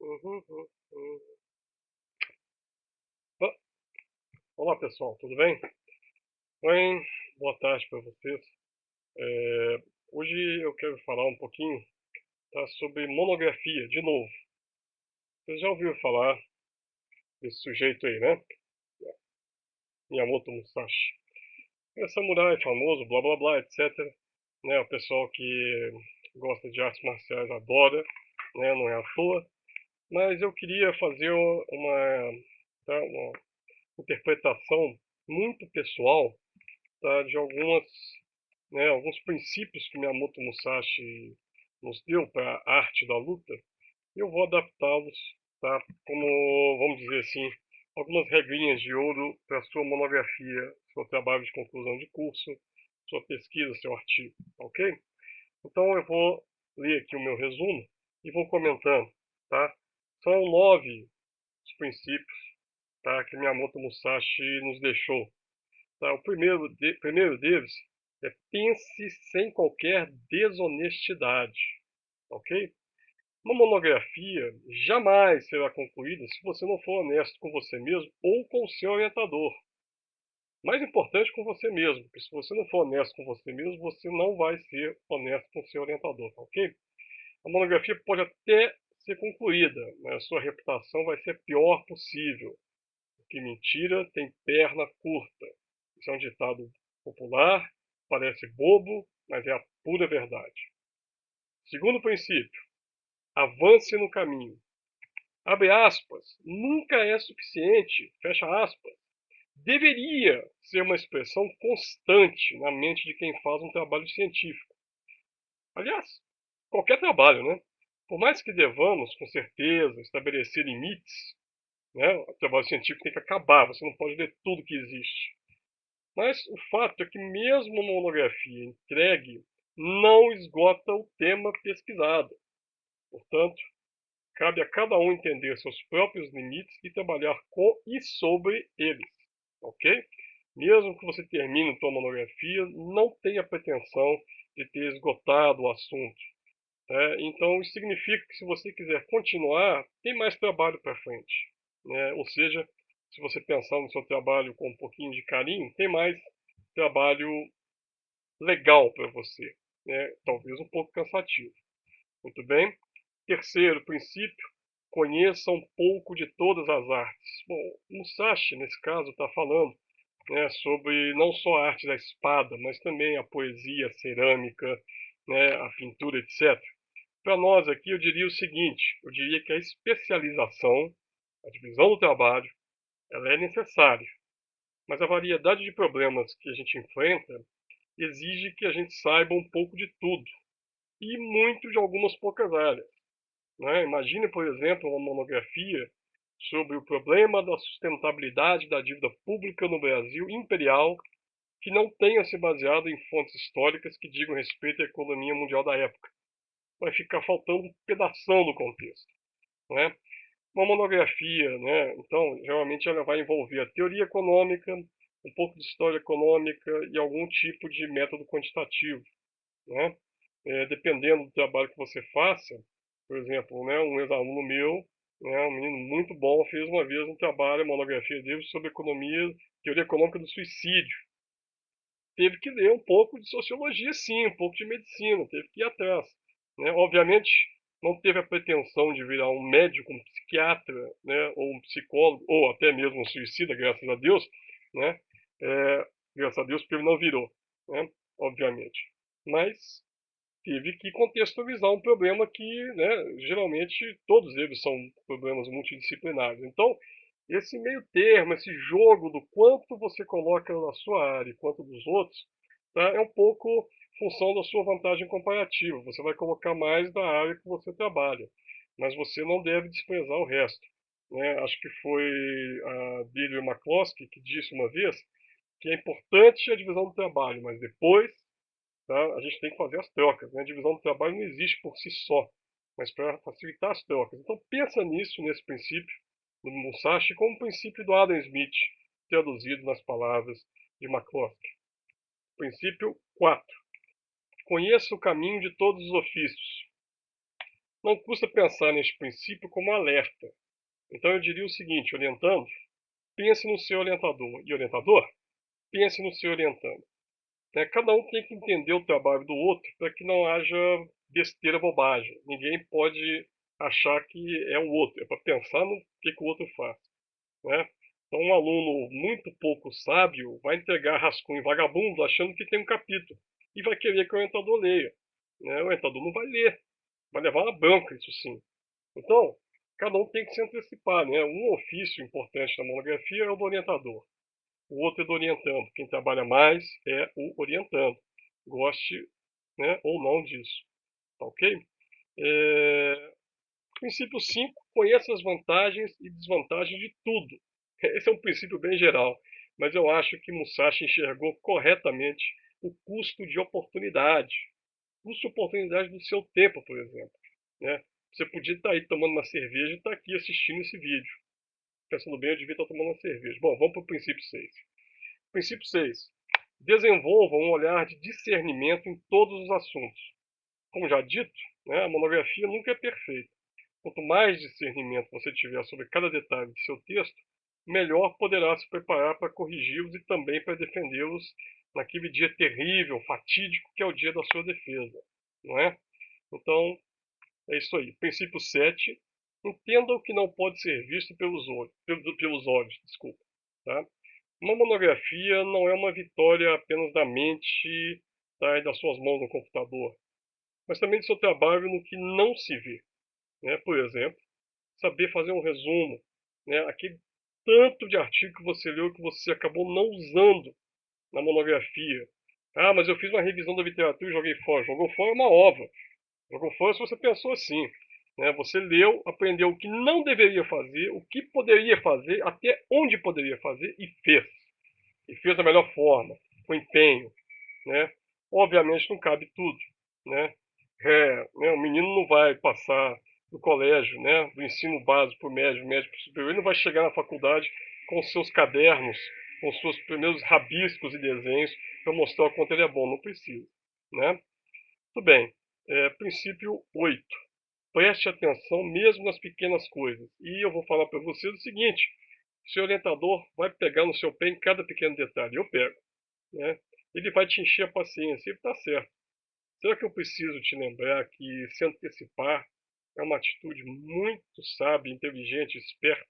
Uhum, uhum. Ah, Olá pessoal, tudo bem? Bem, boa tarde para vocês. Hoje eu quero falar um pouquinho, tá, sobre monografia, de novo. Vocês já ouviram falar desse sujeito aí, né? Miyamoto Musashi. É samurai famoso, blá blá blá, etc. Né? O pessoal que gosta de artes marciais adora, né? Não é à toa. Mas eu queria fazer uma interpretação muito pessoal, tá, de alguns princípios que Miyamoto Musashi nos deu para a arte da luta. E eu vou adaptá-los, tá, como, vamos dizer assim, algumas regrinhas de ouro para sua monografia, seu trabalho de conclusão de curso, sua pesquisa, seu artigo, ok? Então eu vou ler aqui o meu resumo e vou comentando, tá? São 9 os princípios, tá, que Miyamoto Musashi nos deixou. Tá? O primeiro deles é: pense sem qualquer desonestidade. Ok? Uma monografia jamais será concluída se você não for honesto com você mesmo ou com o seu orientador. Mais importante, com você mesmo, porque se você não for honesto com você mesmo, você não vai ser honesto com o seu orientador, ok? A monografia pode até ser concluída, mas a sua reputação vai ser a pior possível, porque mentira tem perna curta. Isso é um ditado popular, parece bobo, mas é a pura verdade. Segundo princípio: avance no caminho. Abre aspas, nunca é suficiente, fecha aspas. Deveria ser uma expressão constante na mente de quem faz um trabalho científico. Aliás, qualquer trabalho, né? Por mais que devamos, com certeza, estabelecer limites, né? O trabalho científico tem que acabar, você não pode ler tudo que existe. Mas o fato é que mesmo uma monografia entregue não esgota o tema pesquisado. Portanto, cabe a cada um entender seus próprios limites e trabalhar com e sobre eles. Ok? Mesmo que você termine sua monografia, não tenha pretensão de ter esgotado o assunto. Então, isso significa que se você quiser continuar, tem mais trabalho para frente. Né? Ou seja, se você pensar no seu trabalho com um pouquinho de carinho, tem mais trabalho legal para você. Né? Talvez um pouco cansativo. Muito bem. Terceiro princípio: conheça um pouco de todas as artes. Bom, Musashi, nesse caso, está falando, né, sobre não só a arte da espada, mas também a poesia, a cerâmica, né, a pintura, etc. Para nós aqui, eu diria o seguinte: eu diria que a especialização, a divisão do trabalho, ela é necessária, mas a variedade de problemas que a gente enfrenta exige que a gente saiba um pouco de tudo e muito de algumas poucas áreas. Né? Imagine, por exemplo, uma monografia sobre o problema da sustentabilidade da dívida pública no Brasil imperial, que não tenha se baseado em fontes históricas que digam respeito à economia mundial da época. Vai ficar faltando um pedação do contexto. Né? Uma monografia, né, então, geralmente ela vai envolver a teoria econômica, um pouco de história econômica e algum tipo de método quantitativo. Né? Dependendo do trabalho que você faça, por exemplo, né, um ex-aluno meu, né, um menino muito bom, fez uma vez um trabalho, uma monografia dele sobre economia, teoria econômica do suicídio. Teve que ler um pouco de sociologia, sim, um pouco de medicina, teve que ir atrás. Né? Obviamente, não teve a pretensão de virar um médico, um psiquiatra, né, ou um psicólogo, ou até mesmo um suicida, graças a Deus, né? Graças a Deus, porque ele não virou, né? Obviamente. Mas tive que contextualizar um problema que, né, geralmente todos eles são problemas multidisciplinares. Então, esse meio termo, esse jogo do quanto você coloca na sua área e quanto dos outros, tá, é um pouco função da sua vantagem comparativa. Você vai colocar mais da área que você trabalha, mas você não deve desprezar o resto. Né? Acho que foi a Deirdre McCloskey que disse uma vez que é importante a divisão do trabalho, mas depois, tá, a gente tem que fazer as trocas. Né? A divisão do trabalho não existe por si só, mas para facilitar as trocas. Então pensa nisso, nesse princípio do Musashi, como o princípio do Adam Smith, traduzido nas palavras de McCloskey. Princípio 4: conheça o caminho de todos os ofícios. Não custa pensar neste princípio como alerta. Então eu diria o seguinte, orientando, pense no seu orientador. E orientador, pense no seu orientando. Cada um tem que entender o trabalho do outro para que não haja besteira, bobagem. Ninguém pode achar que é o outro, é para pensar no que o outro faz. Né? Então, um aluno muito pouco sábio vai entregar rascunho vagabundo achando que tem um capítulo e vai querer que o orientador leia. Né? O orientador não vai ler, vai levar uma bronca, isso sim. Então, cada um tem que se antecipar. Né? Um ofício importante na monografia é o do orientador, o outro é do orientando. Quem trabalha mais é o orientando, goste, né, ou não disso. Tá ok? Princípio 5: conheça as vantagens e desvantagens de tudo. Esse é um princípio bem geral, mas eu acho que Musashi enxergou corretamente o custo de oportunidade. Custo de oportunidade do seu tempo, por exemplo. Né? Você podia estar aí tomando uma cerveja e estar aqui assistindo esse vídeo. Pensando bem, eu devia estar tomando uma cerveja. Bom, vamos para o princípio 6. Princípio 6. Desenvolva um olhar de discernimento em todos os assuntos. Como já dito, né, a monografia nunca é perfeita. Quanto mais discernimento você tiver sobre cada detalhe de seu texto, melhor poderá se preparar para corrigi-los e também para defendê-los naquele dia terrível, fatídico, que é o dia da sua defesa. Não é? Então, é isso aí. Princípio 7. Entenda o que não pode ser visto pelos olhos. Desculpa. Tá? Uma monografia não é uma vitória apenas da mente, tá, e das suas mãos no computador, mas também do seu trabalho no que não se vê. Né? Por exemplo, saber fazer um resumo, né? Aquele tanto de artigo que você leu que você acabou não usando na monografia. Ah, mas eu fiz uma revisão da literatura e joguei fora. Jogou fora é uma ova. Jogou fora se você pensou assim. Né? Você leu, aprendeu o que não deveria fazer, o que poderia fazer, até onde poderia fazer e fez. E fez da melhor forma, com empenho. Né? Obviamente não cabe tudo. Né? O menino não vai passar no colégio, né, do ensino básico para o médio, médio para o superior, ele não vai chegar na faculdade com seus cadernos, com seus primeiros rabiscos e desenhos para mostrar o quanto ele é bom, não precisa. Né? Tudo bem. Princípio 8. Preste atenção mesmo nas pequenas coisas. E eu vou falar para vocês o seguinte, seu orientador vai pegar no seu pé em cada pequeno detalhe. Eu pego. Né? Ele vai te encher a paciência. Ele está certo. Será que eu preciso te lembrar que se antecipar é uma atitude muito sábia, inteligente, esperta?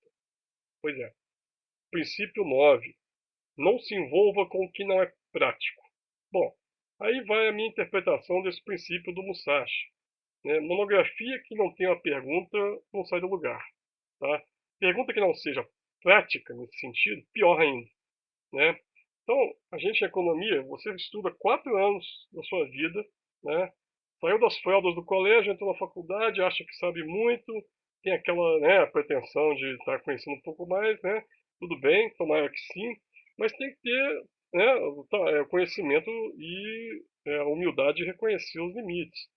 Pois é. Princípio 9. Não se envolva com o que não é prático. Bom, aí vai a minha interpretação desse princípio do Musashi. Né? Monografia que não tem uma pergunta não sai do lugar. Tá? Pergunta que não seja prática nesse sentido, pior ainda. Né? Então, a gente em economia, você estuda 4 anos da sua vida, né? Saiu das fraldas do colégio, entrou na faculdade, acha que sabe muito, tem aquela, né, pretensão de estar conhecendo um pouco mais, né? Tudo bem, tomara que sim, mas tem que ter, né, o conhecimento e a humildade de reconhecer os limites.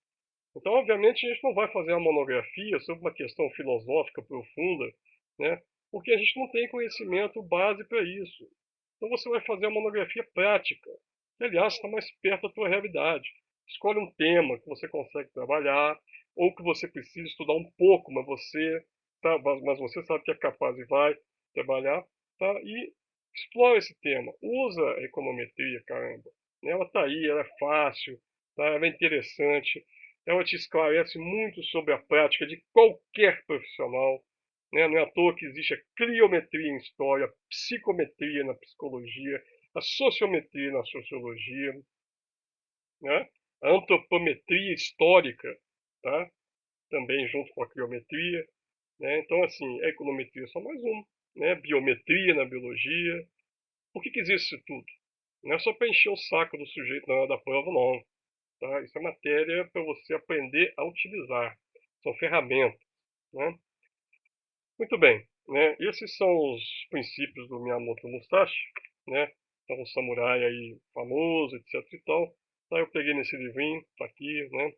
Então, obviamente, a gente não vai fazer uma monografia sobre uma questão filosófica profunda, né? Porque a gente não tem conhecimento base para isso. Então você vai fazer uma monografia prática, que aliás está mais perto da tua realidade. Escolhe um tema que você consegue trabalhar, ou que você precisa estudar um pouco, mas você sabe que é capaz e vai trabalhar, tá? E explora esse tema. Usa a econometria, caramba. Ela está aí, ela é fácil, tá? Ela é interessante, ela te esclarece muito sobre a prática de qualquer profissional. Né? Não é à toa que existe a criometria em história, a psicometria na psicologia, a sociometria na sociologia, né? A antropometria histórica, tá? Também junto com a criometria. Né? Então, assim, a econometria é só mais uma. Né? Biometria na biologia. Por que existe isso tudo? Não é só para encher o saco do sujeito na hora da prova, não. Tá? Isso é matéria para você aprender a utilizar. São ferramentas. Né? Muito bem, né? Esses são os princípios do Miyamoto Musashi, né? Então, um samurai aí famoso, etc e tal. Tá, eu peguei nesse livrinho, tá aqui, né?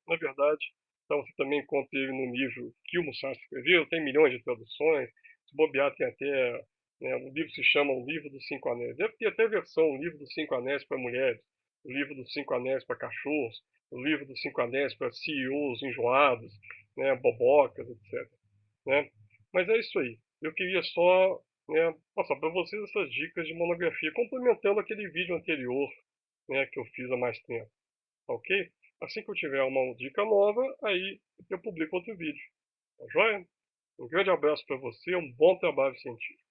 Na verdade, tá, você também encontra ele no livro que o Musashi escreveu, tem milhões de traduções. Se bobear, tem até, né, o livro se chama O Livro dos Cinco Anéis. Deve ter até versão, O Livro dos Cinco Anéis para mulheres. o livro dos 5 anéis para cachorros, o livro dos 5 anéis para CEOs enjoados, né, bobocas, etc. Né? Mas é isso aí. Eu queria só, né, passar para vocês essas dicas de monografia, complementando aquele vídeo anterior, né, que eu fiz há mais tempo. Ok? Assim que eu tiver uma dica nova, aí eu publico outro vídeo. Tá joia? Um grande abraço para você, um bom trabalho científico.